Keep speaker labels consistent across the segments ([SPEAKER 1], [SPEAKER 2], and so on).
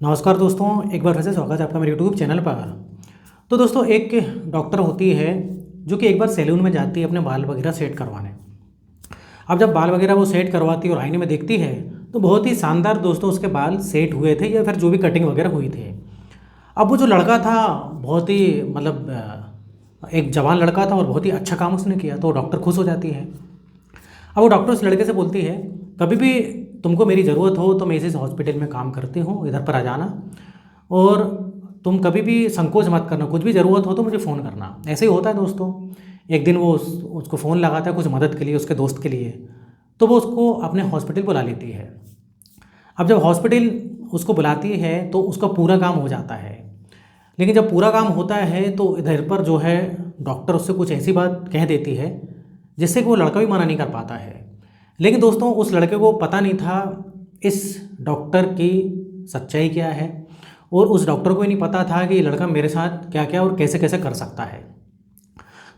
[SPEAKER 1] नमस्कार दोस्तों, एक बार फिर से स्वागत है आपका मेरे यूट्यूब चैनल पर। तो दोस्तों, एक डॉक्टर होती है जो कि एक बार सैलून में जाती है अपने बाल वगैरह सेट करवाने। अब जब बाल वगैरह वो सेट करवाती है और आईने में देखती है तो बहुत ही शानदार दोस्तों उसके बाल सेट हुए थे या फिर जो भी कटिंग वगैरह हुई थी। अब वो जो लड़का था बहुत ही एक जवान लड़का था और बहुत ही अच्छा काम उसने किया, तो डॉक्टर खुश हो जाती है। अब वो डॉक्टर उस लड़के से बोलती है, कभी भी तुमको मेरी ज़रूरत हो तो मैं इसी हॉस्पिटल में काम करती हूँ, इधर पर आ जाना और तुम कभी भी संकोच मत करना, कुछ भी ज़रूरत हो तो मुझे फ़ोन करना। ऐसे ही होता है दोस्तों। एक दिन वो उसको फ़ोन लगाता है कुछ मदद के लिए, उसके दोस्त के लिए, तो वो उसको अपने हॉस्पिटल बुला लेती है। अब जब हॉस्पिटल उसको बुलाती है तो उसका पूरा काम हो जाता है, लेकिन जब पूरा काम होता है तो इधर पर जो है डॉक्टर उससे कुछ ऐसी बात कह देती है जिससे कि वो लड़का भी मना नहीं कर पाता है। लेकिन दोस्तों उस लड़के को पता नहीं था इस डॉक्टर की सच्चाई क्या है, और उस डॉक्टर को ही नहीं पता था कि ये लड़का मेरे साथ क्या क्या और कैसे कैसे कर सकता है।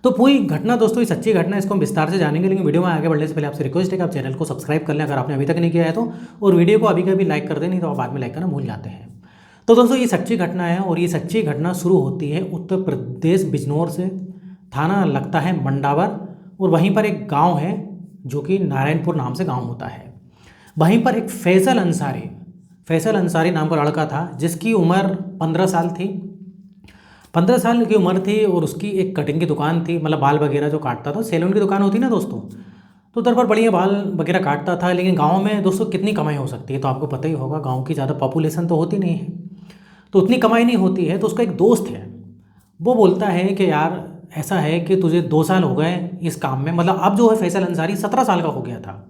[SPEAKER 1] तो पूरी घटना दोस्तों, ये सच्ची घटना, इसको हम विस्तार से जानेंगे। लेकिन वीडियो में आगे बढ़ने से पहले आपसे रिक्वेस्ट है कि आप चैनल को सब्सक्राइब कर लें अगर आपने अभी तक नहीं किया है तो, और वीडियो को अभी का भी लाइक कर दें, नहीं तो आप बाद में लाइक करना भूल जाते हैं। तो दोस्तों ये सच्ची घटना है और ये सच्ची घटना शुरू होती है उत्तर प्रदेश बिजनौर से। थाना लगता है मंडावर और वहीं पर एक गांव है जो कि नारायणपुर नाम से गांव होता है। वहीं पर एक फैसल अंसारी नाम का लड़का था जिसकी उम्र 15 साल थी। 15 साल की उम्र थी और उसकी एक कटिंग की दुकान थी, मतलब बाल वगैरह जो काटता था, सैलून की दुकान होती ना दोस्तों, तो उधर पर बढ़िया बाल वगैरह काटता था। लेकिन गांव में दोस्तों कितनी कमाई हो सकती है तो आपको पता ही होगा, गांव की ज़्यादा पॉपुलेशन तो होती नहीं है, तो उतनी कमाई नहीं होती है। तो उसका एक दोस्त है, वो बोलता है कि यार ऐसा है कि तुझे 2 साल हो गए इस काम में, मतलब अब जो है फैसल अंसारी 17 साल का हो गया था।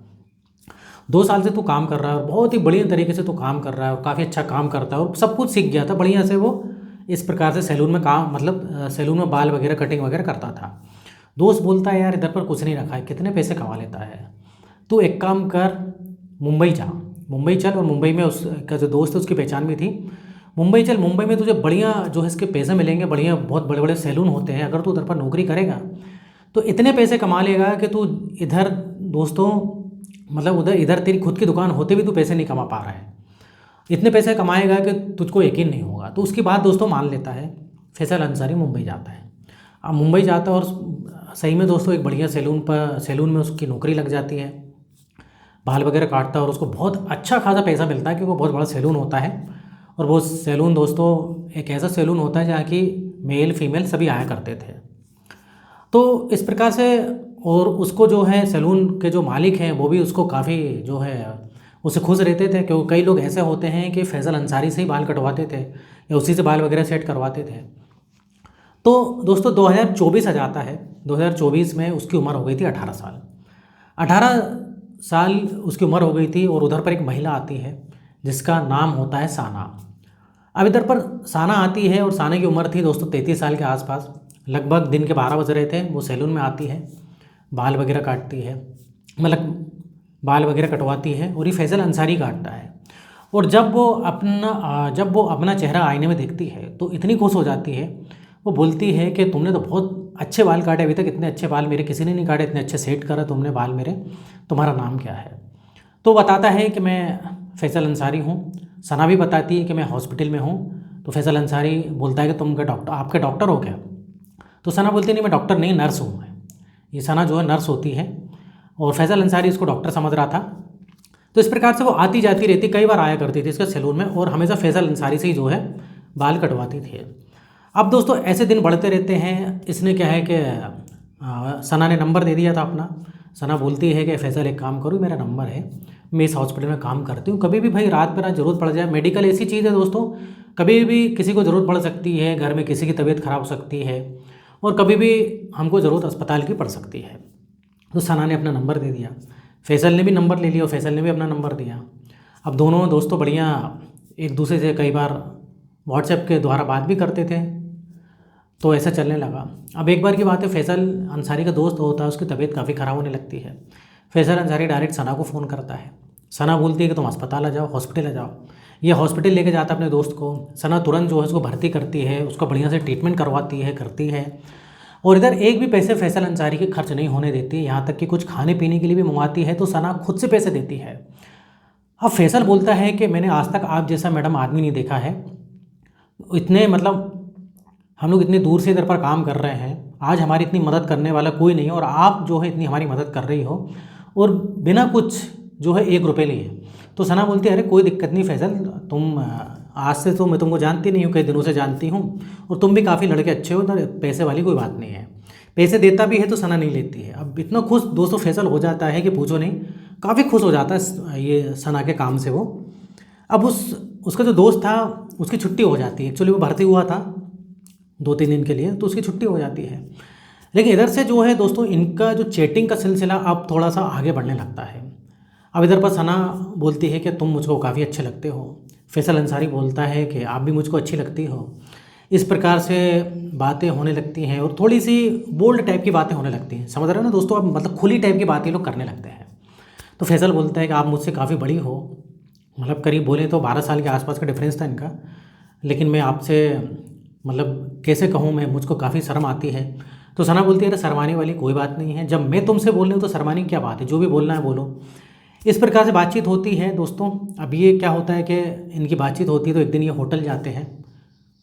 [SPEAKER 1] 2 साल से तू काम कर रहा है और बहुत ही बढ़िया तरीके से तू काम कर रहा है और काफ़ी अच्छा काम करता है और सब कुछ सीख गया था बढ़िया से वो। इस प्रकार से सैलून में काम, सैलून में बाल वगैरह कटिंग वगैरह करता था। दोस्त बोलता है यार इधर पर कुछ नहीं रखा है, कितने पैसे कमा लेता है, तू एक काम कर, मुंबई जा, मुंबई चल। और मुंबई में उसका जो दोस्त है उसकी पहचान भी थी। मुंबई चल, मुंबई में तुझे बढ़िया जो है इसके पैसे मिलेंगे, बढ़िया बहुत बड़े बड़े सैलून होते हैं, अगर तू उधर पर नौकरी करेगा तो इतने पैसे कमा लेगा कि तू इधर दोस्तों, मतलब उधर इधर तेरी खुद की दुकान होते भी तू पैसे नहीं कमा पा रहा है, इतने पैसे कमाएगा कि तुझको यकीन नहीं होगा। तो उसकी बात दोस्तों मान लेता है, फैसल अंसारी मुंबई जाता है। अब मुंबई जाता है और सही में दोस्तों एक बढ़िया सैलून में उसकी नौकरी लग जाती है, बाल वगैरह काटता है और उसको बहुत अच्छा खासा पैसा मिलता है क्योंकि वो बहुत बड़ा सैलून होता है। और वो सैलून दोस्तों एक ऐसा सैलून होता है जहाँ की मेल फीमेल सभी आया करते थे। तो इस प्रकार से, और उसको जो है सैलून के जो मालिक हैं वो भी उसको काफ़ी जो है उससे खुश रहते थे, क्योंकि कई लोग ऐसे होते हैं कि फैसल अंसारी से ही बाल कटवाते थे या उसी से बाल वगैरह सेट करवाते थे। तो दोस्तों 2024 आ जाता है। 2024 में उसकी उम्र हो गई थी 18 साल। 18 साल उसकी उम्र हो गई थी और उधर पर एक महिला आती है जिसका नाम होता है साना। अब इधर पर साना आती है और साना की उम्र थी दोस्तों 33 साल के आसपास। लगभग दिन के 12 बज रहे थे। वो सैलून में आती है, बाल वगैरह काटती है, मतलब बाल वगैरह कटवाती है और ये फैसल अंसारी काटता है। और जब वो अपना चेहरा आईने में देखती है तो इतनी खुश हो जाती है, वो बोलती है कि तुमने तो बहुत अच्छे बाल काटे, अभी तक इतने अच्छे बाल मेरे किसी ने नहीं काटे, इतने अच्छे सेट करा तुमने बाल मेरे, तुम्हारा नाम क्या है। तो बताता है कि मैं फैसल अंसारी हूँ। सना भी बताती है कि मैं हॉस्पिटल में हूँ। तो फैसल अंसारी बोलता है कि तुम आपके डॉक्टर हो क्या। तो सना बोलती है नहीं मैं डॉक्टर नहीं, नर्स हूँ मैं। ये सना जो है नर्स होती है और फैसल अंसारी इसको डॉक्टर समझ रहा था। तो इस प्रकार से वो आती जाती रहती, कई बार आया करती थी इसके सैलून में और हमेशा फैसल अंसारी से ही जो है बाल कटवाती थी। अब दोस्तों ऐसे दिन बढ़ते रहते हैं। इसने क्या है कि सना ने नंबर दे दिया था अपना। सना बोलती है कि फैसल एक काम करो, मेरा नंबर है, मैं इस हॉस्पिटल में काम करती हूँ, कभी भी भाई रात पर रात ज़रूरत पड़ जाए, मेडिकल ऐसी चीज़ है दोस्तों, कभी भी किसी को ज़रूरत पड़ सकती है, घर में किसी की तबीयत ख़राब हो सकती है और कभी भी हमको ज़रूरत अस्पताल की पड़ सकती है। तो सना ने अपना नंबर दे दिया, फैसल ने भी नंबर ले लिया और फैसल ने भी अपना नंबर दिया। अब दोनों दोस्तों बढ़िया एक दूसरे से कई बार व्हाट्सएप के द्वारा बात भी करते थे, तो ऐसा चलने लगा। अब एक बार की बात है, फैसल अंसारी का दोस्त होता है, उसकी तबीयत काफ़ी ख़राब होने लगती है। फैसल अंसारी डायरेक्ट सना को फ़ोन करता है। सना बोलती है कि तुम अस्पताल आ जाओ, हॉस्पिटल आ जाओ। ये हॉस्पिटल लेके जाता है अपने दोस्त को। सना तुरंत जो है उसको भर्ती करती है, उसका बढ़िया से ट्रीटमेंट करती है और इधर एक भी पैसे फैसल अंसारी के खर्च नहीं होने देती, यहाँ तक कि कुछ खाने पीने के लिए भी मंगवाती है तो सना खुद से पैसे देती है। अब फैसल बोलता है कि मैंने आज तक आप जैसा मैडम आदमी नहीं देखा है, इतने मतलब हम लोग इतनी दूर से इधर पर काम कर रहे हैं, आज हमारी इतनी मदद करने वाला कोई नहीं है और आप जो है इतनी हमारी मदद कर रही हो और बिना कुछ जो है 1 रुपये लिए। तो सना बोलती है अरे कोई दिक्कत नहीं फैसल, तुम आज से तो मैं तुमको जानती नहीं हूँ, कई दिनों से जानती हूँ और तुम भी काफ़ी लड़के अच्छे हो, तो पैसे वाली कोई बात नहीं है। पैसे देता भी है तो सना नहीं लेती है। अब इतना खुश दोस्तों फैसल हो जाता है कि पूछो नहीं, काफ़ी खुश हो जाता है ये सना के काम से वो। अब उसका जो दोस्त था उसकी छुट्टी हो जाती है, एक्चुअली वो भर्ती हुआ था 2-3 दिन के लिए, तो उसकी छुट्टी हो जाती है। लेकिन इधर से जो है दोस्तों इनका जो चैटिंग का सिलसिला अब थोड़ा सा आगे बढ़ने लगता है। अब इधर पर सना बोलती है कि तुम मुझको काफ़ी अच्छे लगते हो, फैसल अंसारी बोलता है कि आप भी मुझको अच्छी लगती हो। इस प्रकार से बातें होने लगती हैं और थोड़ी सी बोल्ड टाइप की बातें होने लगती हैं, समझ रहे हो ना दोस्तों, अब मतलब खुली टाइप की बातें लोग करने लगते हैं। तो फैसल बोलता है कि आप मुझसे काफ़ी बड़ी हो, मतलब करीब बोले तो 12 साल के आसपास का डिफरेंस था इनका, लेकिन मैं आपसे मतलब कैसे कहूँ मैं, मुझको काफ़ी शर्म आती है। तो सना बोलती है अरे शर्माने वाली कोई बात नहीं है, जब मैं तुमसे बोल रही हूँ तो शर्माने की क्या बात है, जो भी बोलना है बोलो। इस प्रकार से बातचीत होती है दोस्तों। अब ये क्या होता है कि इनकी बातचीत होती है तो एक दिन ये होटल जाते हैं,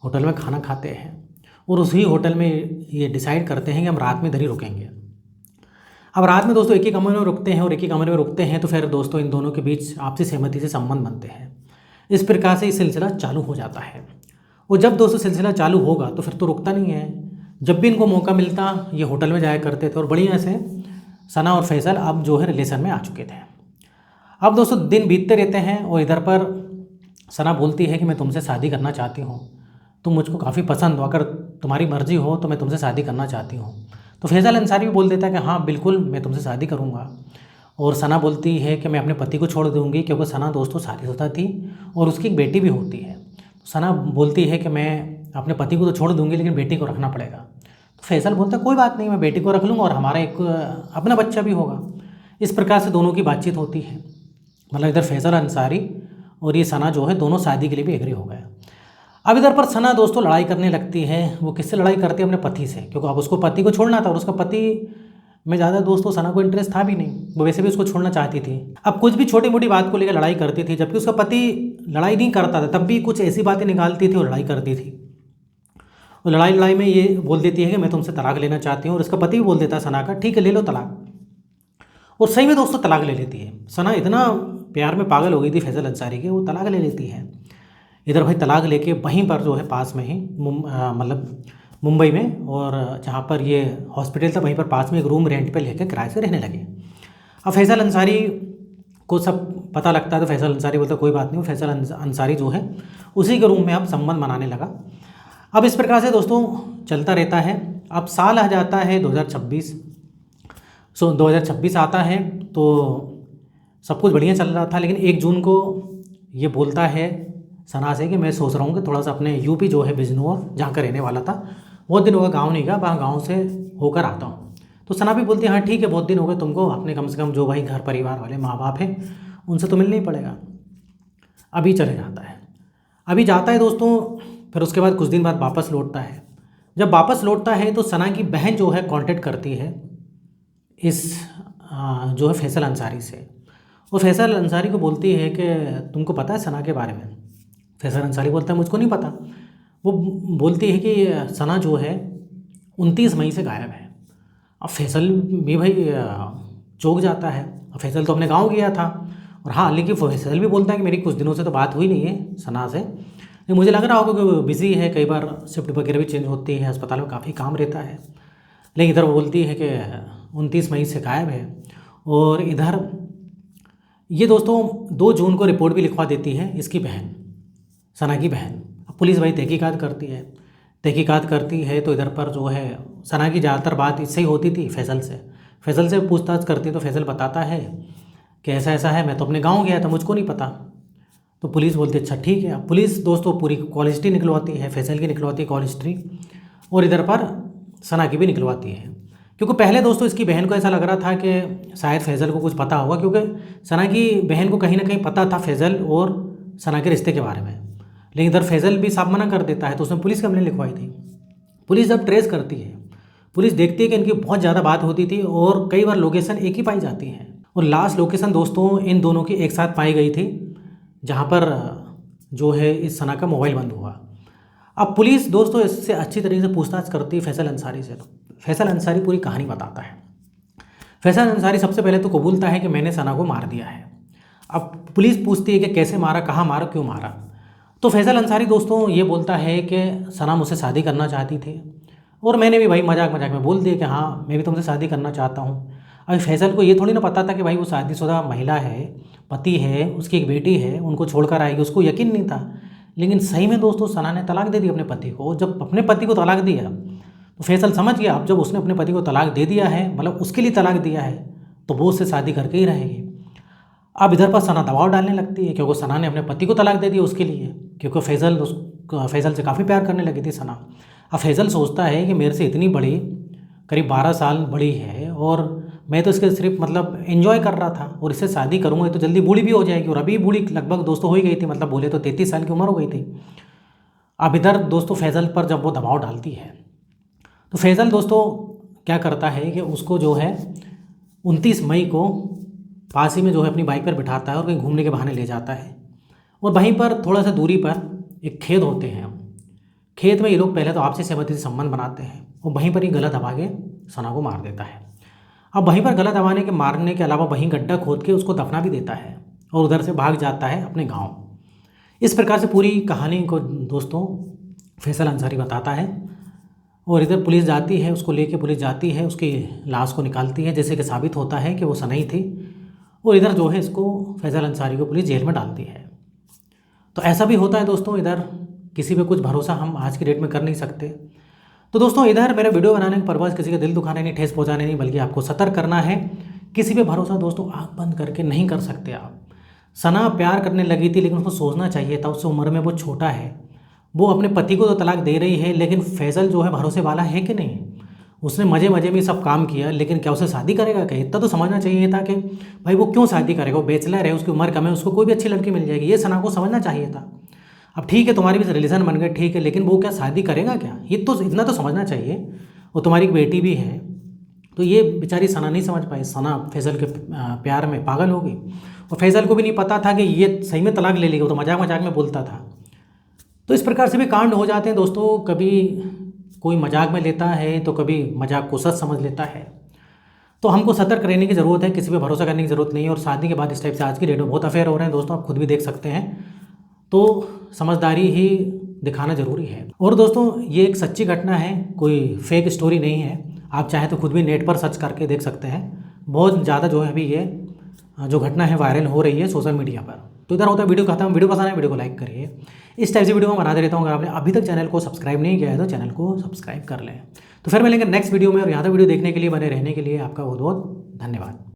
[SPEAKER 1] होटल में खाना खाते हैं और उसी होटल में ये डिसाइड करते हैं कि हम रात में इधर ही रुकेंगे। अब रात में दोस्तों एक ही कमरे में रुकते हैं और एक ही कमरे में रुकते हैं तो फिर दोस्तों इन दोनों के बीच आपसी सहमति से संबंध बनते हैं। इस प्रकार से ये सिलसिला चालू हो जाता है। और जब दोस्तों सिलसिला चालू होगा तो फिर तो रुकता नहीं है, जब भी इनको मौका मिलता ये होटल में जाया करते थे और बढ़िया से सना और फैसल अब जो है रिलेशन में आ चुके थे। अब दोस्तों दिन बीतते रहते हैं और इधर पर सना बोलती है कि मैं तुमसे शादी करना चाहती हूँ, तुम मुझको काफ़ी पसंद हो, अगर तुम्हारी मर्ज़ी हो तो मैं तुमसे शादी करना चाहती हूँ। तो फैसल अंसारी भी बोल देता है कि हाँ बिल्कुल मैं तुमसे शादी करूँगा। और सना बोलती है कि मैं अपने पति को छोड़ दूँगी, क्योंकि सना दोस्तों शादीशुदा थी और उसकी एक बेटी भी होती है। तो सना बोलती है कि मैं अपने पति को तो छोड़ दूँगी लेकिन बेटी को रखना पड़ेगा। तो फैसल बोलता है कोई बात नहीं, मैं बेटी को रख लूँगा और हमारा एक अपना बच्चा भी होगा। इस प्रकार से दोनों की बातचीत होती है, मतलब इधर फैसल अंसारी और ये सना जो है दोनों शादी के लिए भी एग्री हो गए। अब इधर पर सना दोस्तों लड़ाई करने लगती है। वो किससे लड़ाई करती है? अपने पति से, क्योंकि अब उसको पति को छोड़ना था और उसका पति में ज़्यादा दोस्तों सना को इंटरेस्ट था भी नहीं, वो वैसे भी उसको छोड़ना चाहती थी। अब कुछ भी छोटी मोटी बात को लेकर लड़ाई करती थी, जबकि उसका पति लड़ाई नहीं करता था, तब भी कुछ ऐसी बातें निकालती थी और लड़ाई करती थी। और लड़ाई में ये बोल देती है कि मैं तुमसे तलाक लेना चाहती हूँ और उसका पति भी बोल देता है सना का ठीक है ले लो तलाक, और सही में दोस्तों तलाक ले लेती है। सना इतना प्यार में पागल हो गई थी फैसल अंसारी के, वो तलाक ले लेती है। इधर भाई तलाक लेके वहीं पर जो है पास में ही मतलब मुंबई में, और जहाँ पर ये हॉस्पिटल था वहीं पर पास में एक रूम रेंट पे लेकर किराए से रहने लगे। अब फैसल अंसारी को सब पता लगता है तो फैसल अंसारी बोलता कोई बात नहीं, फैसल अंसारी जो है उसी के रूम में अब संबंध बनाने लगा। अब इस प्रकार से दोस्तों चलता रहता है। अब साल आ जाता है 2026। 2026 आता है तो सब कुछ बढ़िया चल रहा था, लेकिन 1 जून को ये बोलता है सना से कि मैं सोच रहा हूँ कि थोड़ा सा अपने यूपी जो है बिजनौर जहाँ का रहने वाला था, बहुत दिन हो गया गाँव नहीं गया, वहाँ गाँव से होकर आता हूँ। तो सना भी बोलती है हाँ ठीक है, बहुत दिन हो गए तुमको, अपने कम से कम जो भाई घर परिवार वाले माँ बाप हैं उनसे तो मिलना ही पड़ेगा। अभी चले जाता है। अभी जाता है दोस्तों, फिर उसके बाद कुछ दिन बाद वापस लौटता है। जब वापस लौटता है तो सना की बहन जो है कांटेक्ट करती है इस जो है फैसल अंसारी से। वो फैसल अंसारी को बोलती है कि तुमको पता है सना के बारे में? फैसल अंसारी बोलता है मुझको नहीं पता। वो बोलती है कि सना जो है 29 मई से गायब है। अब फैसल भी भाई चौंक जाता है। अब फैसल तो अपने गांव गया था, और हाँ लेकिन फैसल भी बोलता है कि मेरी कुछ दिनों से तो बात हुई नहीं है सना से, लेकिन मुझे लग रहा होगा कि वो बिज़ी है, कई बार शिफ्ट वगैरह भी चेंज होती है, अस्पताल में काफ़ी काम रहता है। लेकिन इधर वो बोलती है कि 29 मई से गायब है। और इधर ये दोस्तों 2 जून को रिपोर्ट भी लिखवा देती है इसकी बहन, सना की बहन। अब पुलिस भाई तहकीकात करती है तो इधर पर जो है सना की ज़्यादातर बात इससे ही होती थी फैसल से पूछताछ करती तो फैसल बताता है कि ऐसा ऐसा है, मैं तो अपने गांव गया था, मुझको नहीं पता। तो पुलिस बोलती अच्छा ठीक है। अब पुलिस दोस्तों पूरी कॉल हिस्ट्री निकलवाती है, फैसल की निकलवाती है कॉल हिस्ट्री, और इधर पर सना की भी निकलवाती है। क्योंकि पहले दोस्तों इसकी बहन को ऐसा लग रहा था कि शायद फैज़ल को कुछ पता होगा, क्योंकि सना की बहन को कहीं ना कहीं पता था फैज़ल और सना के रिश्ते के बारे में। लेकिन इधर फैज़ल भी साफ मना कर देता है, तो उसने पुलिस कंप्लेंट लिखवाई थी। पुलिस जब ट्रेस करती है, पुलिस देखती है कि इनकी बहुत ज़्यादा बात होती थी और कई बार लोकेशन एक ही पाई जाती है, और लास्ट लोकेशन दोस्तों इन दोनों की एक साथ पाई गई थी जहाँ पर जो है इस सना का मोबाइल बंद हुआ। अब पुलिस दोस्तों इससे अच्छी तरीके से पूछताछ करती है फैसल अंसारी से। तो फैसल अंसारी पूरी कहानी बताता है। फैसल अंसारी सबसे पहले तो कबूलता है कि मैंने सना को मार दिया है। अब पुलिस पूछती है कि कैसे मारा, कहाँ मारा, क्यों मारा। तो फैसल अंसारी दोस्तों ये बोलता है कि सना मुझसे शादी करना चाहती थी और मैंने भी भाई मजाक मजाक में बोल दिया कि हाँ मैं भी तुमसे शादी करना चाहता हूँ। अब फैसल को ये थोड़ी ना पता था कि भाई वो शादीशुदा महिला है, पति है, उसकी एक बेटी है, उनको छोड़कर आएगी, उसको यकीन नहीं था। लेकिन सही में दोस्तों सना ने तलाक दे दी अपने पति को। जब अपने पति को तलाक दिया तो फैसल समझ गया अब जब उसने अपने पति को तलाक दे दिया है, मतलब उसके लिए तलाक दिया है, तो वो उससे शादी करके ही रहेगी। अब इधर पर सना दबाव डालने लगती है क्योंकि सना ने अपने पति को तलाक दे दिया उसके लिए, क्योंकि फैसल से काफ़ी प्यार करने लगी थी सना। अब फैसल सोचता है कि मेरे से इतनी बड़ी, करीब 12 साल बड़ी है और मैं तो इसके सिर्फ मतलब एंजॉय कर रहा था और इससे शादी करूँगा तो जल्दी बूढ़ी भी हो जाएगी। और अभी बूढ़ी लगभग दोस्तों हो ही गई थी, मतलब बोले तो 33 साल की उम्र हो गई थी। अब इधर दोस्तों फैसल पर जब वो दबाव डालती है तो फैसल दोस्तों क्या करता है कि उसको जो है 29 मई को पास ही में जो है अपनी बाइक पर बिठाता है और कहीं घूमने के बहाने ले जाता है। और वहीं पर थोड़ा सा दूरी पर एक खेत होते हैं। खेत में ये लोग पहले तो आपसी सहमति से संबंध बनाते हैं और वहीं पर ही गला दबा के सना को मार देता है। अब वहीं पर गला दबाने के मारने के अलावा वहीं गड्ढा खोद के उसको दफना भी देता है और उधर से भाग जाता है अपने गाँव। इस प्रकार से पूरी कहानी को दोस्तों फैसल अंसारी बताता है। और इधर पुलिस जाती है, उसको लेके पुलिस जाती है, उसकी लाश को निकालती है, जैसे कि साबित होता है कि वो सनई थी। और इधर जो है इसको फैसल अंसारी को पुलिस जेल में डालती है। तो ऐसा भी होता है दोस्तों, इधर किसी पे कुछ भरोसा हम आज की डेट में कर नहीं सकते। तो दोस्तों इधर मेरा वीडियो बनाने का पर्पज़ किसी का दिल दुखाने नहीं, ठेस पहुँचाने नहीं, बल्कि आपको सतर्क करना है। किसी पे भरोसा दोस्तों आँख बंद करके नहीं कर सकते आप। सना प्यार करने लगी थी लेकिन उसको सोचना चाहिए था, उससे उम्र में वो छोटा है। वो अपने पति को तो तलाक दे रही है लेकिन फैसल जो है भरोसे वाला है कि नहीं। उसने मज़े मज़े में सब काम किया लेकिन क्या उसे शादी करेगा क्या? इतना तो समझना चाहिए था कि भाई वो क्यों शादी करेगा, वो बैचलर है, उसकी उम्र कम है, उसको कोई भी अच्छी लड़की मिल जाएगी, ये सना को समझना चाहिए था। अब ठीक है तुम्हारी भी रिलेशन बन गए, ठीक है, लेकिन वो क्या शादी करेगा क्या? ये तो इतना तो समझना चाहिए। वो तुम्हारी एक बेटी भी है। तो ये बेचारी सना नहीं समझ पाई। सना फैसल के प्यार में पागल हो गई और फैसल को भी नहीं पता था कि ये सही में तलाक ले लेगी, वो तो मजाक मजाक में बोलता था। तो इस प्रकार से भी कांड हो जाते हैं दोस्तों। कभी कोई मजाक में लेता है तो कभी मजाक को सच समझ लेता है। तो हमको सतर्क रहने की ज़रूरत है, किसी पे भरोसा करने की ज़रूरत नहीं है। और शादी के बाद इस टाइप से आज की डेट में बहुत अफेयर हो रहे हैं दोस्तों, आप खुद भी देख सकते हैं। तो समझदारी ही दिखाना ज़रूरी है। और दोस्तों ये एक सच्ची घटना है, कोई फेक स्टोरी नहीं है। आप चाहें तो खुद भी नेट पर सर्च करके देख सकते हैं। बहुत ज़्यादा जो है अभी ये जो घटना है वायरल हो रही है सोशल मीडिया पर। तो इधर होता है वीडियो खत्म। वीडियो पसंद है वीडियो को लाइक करिए। इस टाइप से वीडियो मैं बनाते रहता हूँ। अगर आपने अभी तक चैनल को सब्सक्राइब नहीं किया है तो चैनल को सब्सक्राइब कर लें। तो फिर मिलेंगे नेक्स्ट वीडियो में। और यहाँ तक वीडियो देखने के लिए, बने रहने के लिए आपका बहुत बहुत धन्यवाद।